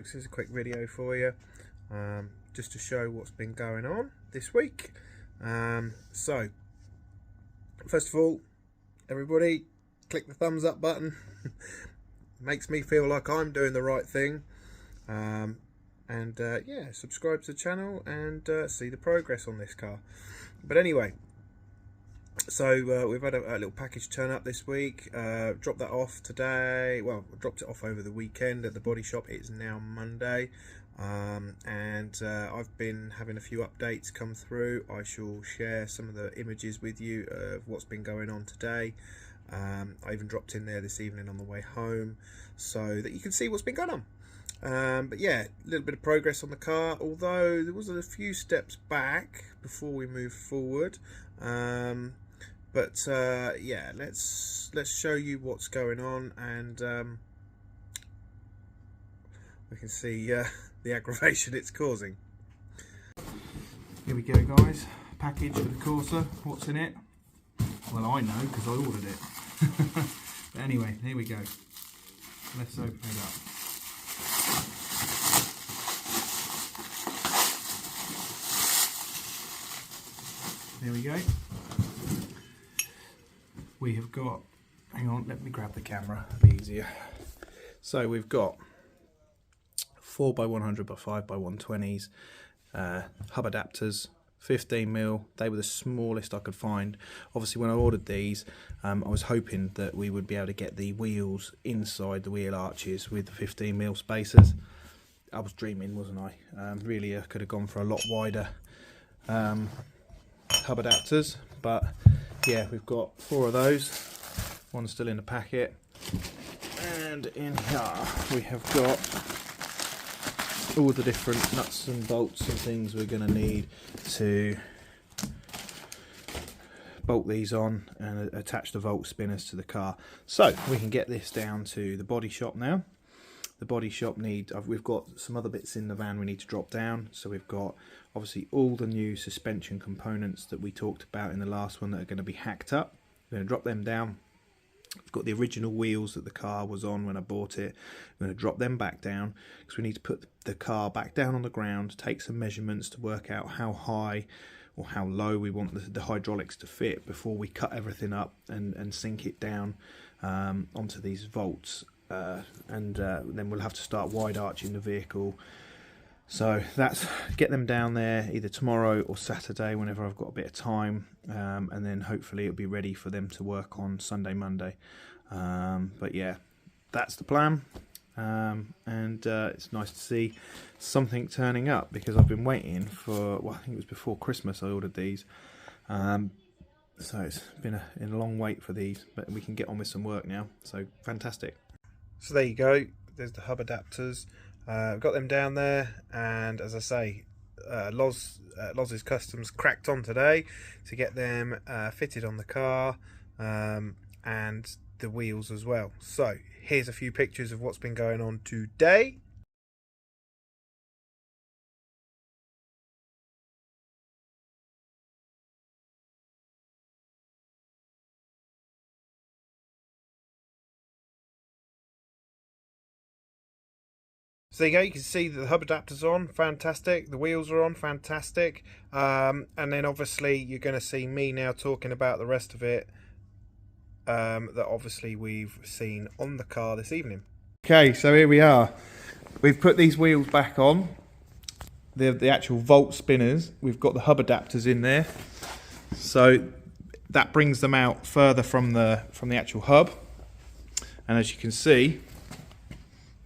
folks, here's a quick video for you, just to show what's been going on this week. So first of all, everybody click the thumbs up button. Makes me feel like I'm doing the right thing. Yeah, subscribe to the channel and see the progress on this car. But anyway, so we've had a little package turn up this week. Dropped that off today. Well, dropped it off over the weekend at the body shop. It's now Monday, I've been having a few updates come through. I shall share some of the images with you of what's been going on today. I even dropped in there this evening on the way home so that you can see what's been going on. But yeah, a little bit of progress on the car, although there was a few steps back before we move forward. Yeah, let's show you what's going on, and we can see the aggravation it's causing. Here we go, guys. Package for the Corsa. What's in it? Well, I know because I ordered it. But anyway, here we go. Let's open it up. There we go. We have got, hang on, let me grab the camera, it'll be easier. So we've got 4x100 by 5x120s, hub adapters, 15mm. They were the smallest I could find. Obviously when I ordered these, I was hoping that we would be able to get the wheels inside the wheel arches with the 15mm spacers. I was dreaming, wasn't I? Really, I could have gone for a lot wider hub adapters, but yeah, we've got 4 of those. One's still in the packet, and in here we have got all the different nuts and bolts and things we're going to need to bolt these on and attach the volt spinners to the car. So we can get this down to the body shop now. The body shop we've got some other bits in the van we need to drop down. So we've got obviously all the new suspension components that we talked about in the last one that are going to be hacked up. We're going to drop them down. We've got the original wheels that the car was on when I bought it. We're going to drop them back down because we need to put the car back down on the ground, take some measurements to work out how high or how low we want the hydraulics to fit before we cut everything up and sink it down onto these bolts. Then we'll have to start wide arching the vehicle. So that's get them down there either tomorrow or Saturday whenever I've got a bit of time, and then hopefully it'll be ready for them to work on Sunday, Monday. But yeah, that's the plan, it's nice to see something turning up because I've been waiting for, well, I think it was before Christmas I ordered these, so it's been a long wait for these, but we can get on with some work now, so fantastic. So there you go, there's the hub adapters. I've got them down there, and as I say, Loz's Customs cracked on today to get them fitted on the car, and the wheels as well. So here's a few pictures of what's been going on today. So there you go, you can see that the hub adapter's on, fantastic. The wheels are on, fantastic. And then obviously you're going to see me now talking about the rest of it that obviously we've seen on the car this evening. Okay, so here we are. We've put these wheels back on, the actual volt spinners. We've got the hub adapters in there. So that brings them out further from the actual hub. And as you can see,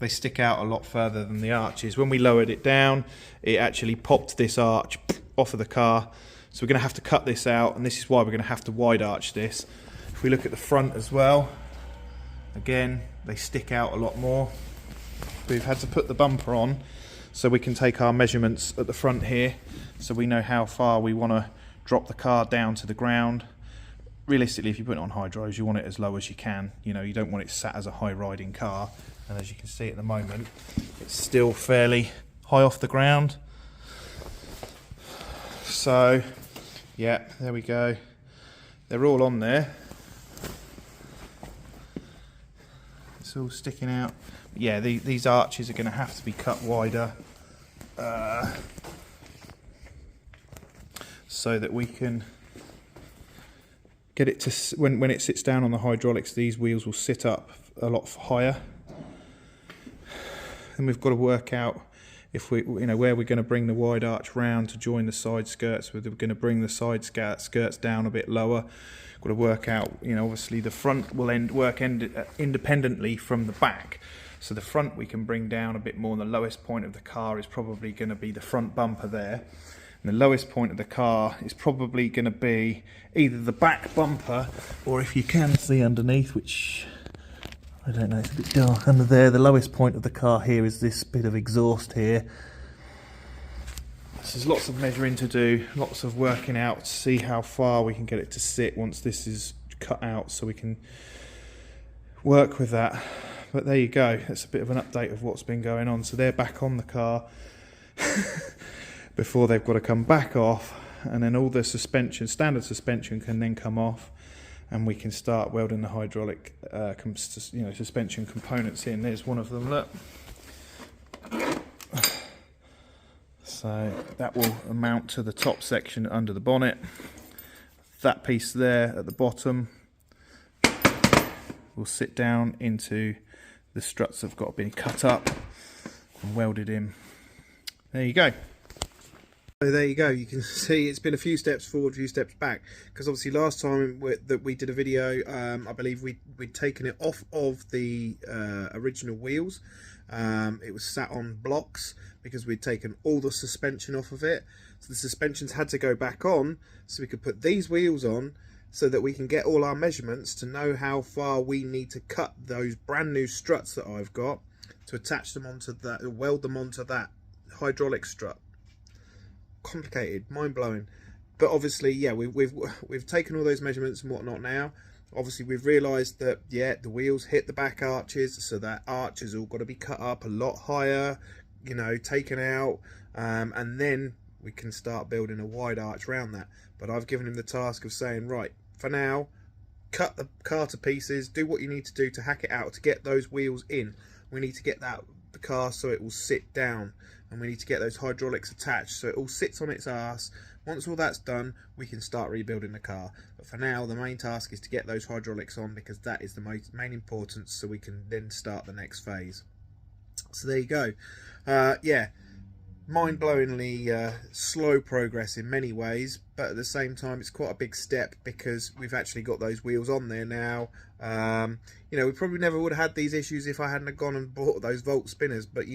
they stick out a lot further than the arches. When we lowered it down, it actually popped this arch off of the car. So we're going to have to cut this out, and this is why we're going to have to wide arch this. If we look at the front as well, again, they stick out a lot more. We've had to put the bumper on so we can take our measurements at the front here, so we know how far we want to drop the car down to the ground. Realistically, if you put it on high drives, you want it as low as you can. You know, you don't want it sat as a high riding car. And as you can see at the moment, it's still fairly high off the ground. So yeah, there we go. They're all on there. It's all sticking out. Yeah, these arches are going to have to be cut wider so that we can get it to, when it sits down on the hydraulics, these wheels will sit up a lot higher. And we've got to work out if we, where we're going to bring the wide arch round to join the side skirts. Whether we're going to bring the side skirts down a bit lower. Got to work out, obviously the front will work independently from the back. So the front we can bring down a bit more. And the lowest point of the car is probably going to be the front bumper there. And the lowest point of the car is probably going to be either the back bumper, or if you can see underneath, which I don't know, it's a bit dark under there. The lowest point of the car here is this bit of exhaust here. So there's lots of measuring to do, lots of working out to see how far we can get it to sit once this is cut out, so we can work with that. But there you go, that's a bit of an update of what's been going on. So they're back on the car before they've got to come back off, and then all the suspension, standard suspension, can then come off, and we can start welding the hydraulic suspension components in. There's one of them, look. So that will mount to the top section under the bonnet. That piece there at the bottom will sit down into the struts that have got to be cut up and welded in. There you go. So there you go, you can see it's been a few steps forward, a few steps back, because obviously last time that we did a video, I believe we'd taken it off of the original wheels. It was sat on blocks because we'd taken all the suspension off of it. So the suspensions had to go back on so we could put these wheels on, so that we can get all our measurements to know how far we need to cut those brand new struts that I've got to attach them onto that, weld them onto that hydraulic strut. Complicated, mind-blowing, but obviously, yeah, we've taken all those measurements and whatnot now. Obviously we've realized that, yeah, the wheels hit the back arches, so that arch has all got to be cut up a lot higher, taken out, and then we can start building a wide arch around that. But I've given him the task of saying, right, for now, cut the car to pieces, do what you need to do to hack it out to get those wheels in. We need to get the car so it will sit down, and we need to get those hydraulics attached so it all sits on its ass. Once all that's done, we can start rebuilding the car. But for now, the main task is to get those hydraulics on, because that is the main importance, so we can then start the next phase. So there you go. Yeah, mind-blowingly slow progress in many ways, but at the same time it's quite a big step, because we've actually got those wheels on there now. We probably never would have had these issues if I hadn't have gone and bought those volt spinners, but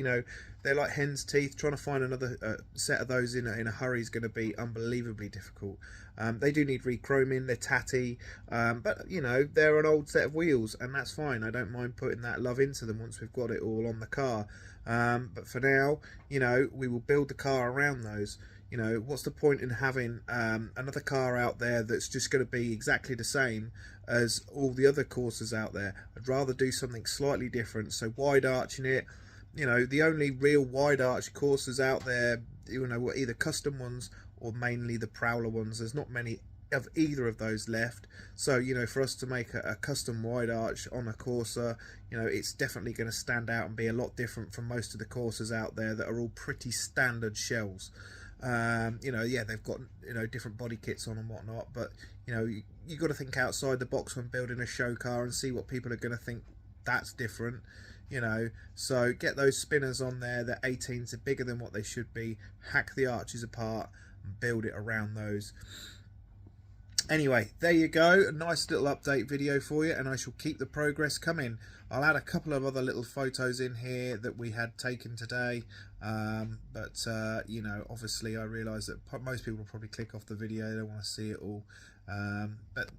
they're like hen's teeth. Trying to find another set of those in a hurry is going to be unbelievably difficult. They do need re-chroming, they're tatty, but they're an old set of wheels, and that's fine. I don't mind putting that love into them once we've got it all on the car. But for now, we will build the car around those. What's the point in having another car out there that's just going to be exactly the same as all the other Corsas out there? I'd rather do something slightly different. So wide arching it, the only real wide arch Corsas out there, were either custom ones or mainly the Prowler ones. There's not many of either of those left. So for us to make a custom wide arch on a Corsa, it's definitely going to stand out and be a lot different from most of the Corsas out there that are all pretty standard shells. Yeah, they've got different body kits on and whatnot, but you got to think outside the box when building a show car and see what people are going to think that's different. So get those spinners on there. The 18s are bigger than what they should be. Hack the arches apart and build it around those. Anyway, there you go, a nice little update video for you, and I shall keep the progress coming. I'll add a couple of other little photos in here that we had taken today, but obviously I realise that most people will probably click off the video, they don't want to see it all, but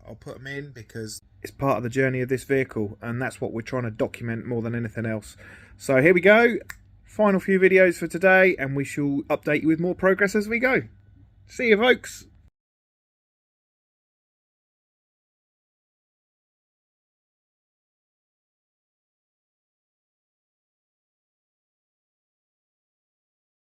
I'll put them in because it's part of the journey of this vehicle, and that's what we're trying to document more than anything else. So here we go, final few videos for today, and we shall update you with more progress as we go. See you, folks.